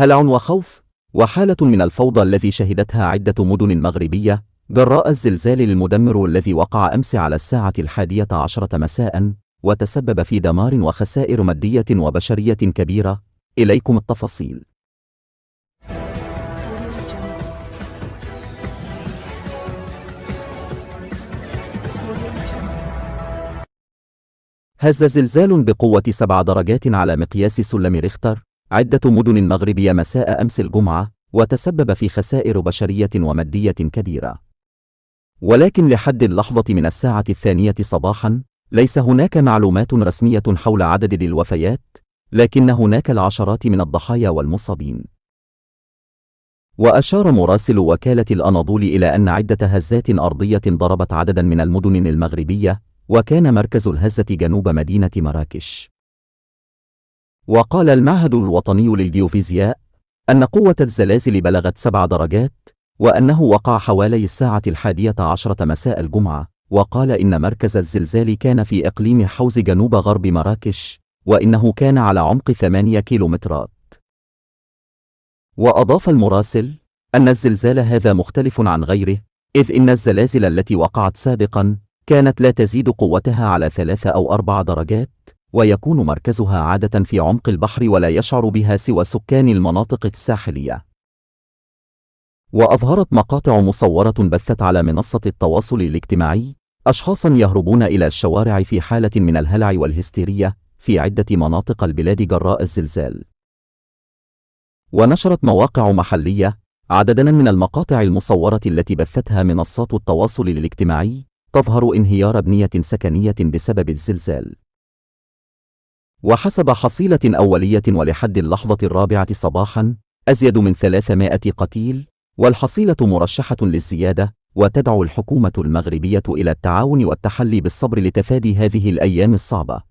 هلع وخوف وحالة من الفوضى الذي شهدتها عدة مدن مغربية جراء الزلزال المدمر الذي وقع أمس على 11:00 مساء وتسبب في دمار وخسائر مادية وبشرية كبيرة. إليكم التفاصيل. هز زلزال بقوة 7 درجات على مقياس سلم ريختر عدة مدن مغربية مساء أمس الجمعة، وتسبب في خسائر بشرية ومادية كبيرة. ولكن لحد اللحظة من 2:00 صباحا ليس هناك معلومات رسمية حول عدد الوفيات، لكن هناك العشرات من الضحايا والمصابين. وأشار مراسل وكالة الأناضول إلى أن عدة هزات أرضية ضربت عددا من المدن المغربية، وكان مركز الهزة جنوب مدينة مراكش. وقال المعهد الوطني للجيوفيزياء أن قوة الزلازل بلغت 7 درجات، وأنه وقع حوالي 11:00 مساء الجمعة. وقال إن مركز الزلزال كان في إقليم حوز جنوب غرب مراكش، وإنه كان على عمق 8 كيلومترات. وأضاف المراسل أن الزلزال هذا مختلف عن غيره، إذ إن الزلازل التي وقعت سابقا كانت لا تزيد قوتها على 3 أو 4 درجات، ويكون مركزها عادة في عمق البحر ولا يشعر بها سوى سكان المناطق الساحلية. وأظهرت مقاطع مصورة بثت على منصة التواصل الاجتماعي أشخاصا يهربون إلى الشوارع في حالة من الهلع والهستيرية في عدة مناطق البلاد جراء الزلزال. ونشرت مواقع محلية عددا من المقاطع المصورة التي بثتها منصات التواصل الاجتماعي تظهر انهيار بنية سكنية بسبب الزلزال. وحسب حصيلة أولية ولحد اللحظة 4 صباحا أزيد من 300 قتيل، والحصيلة مرشحة للزيادة، وتدعو الحكومة المغربية إلى التعاون والتحلي بالصبر لتفادي هذه الأيام الصعبة.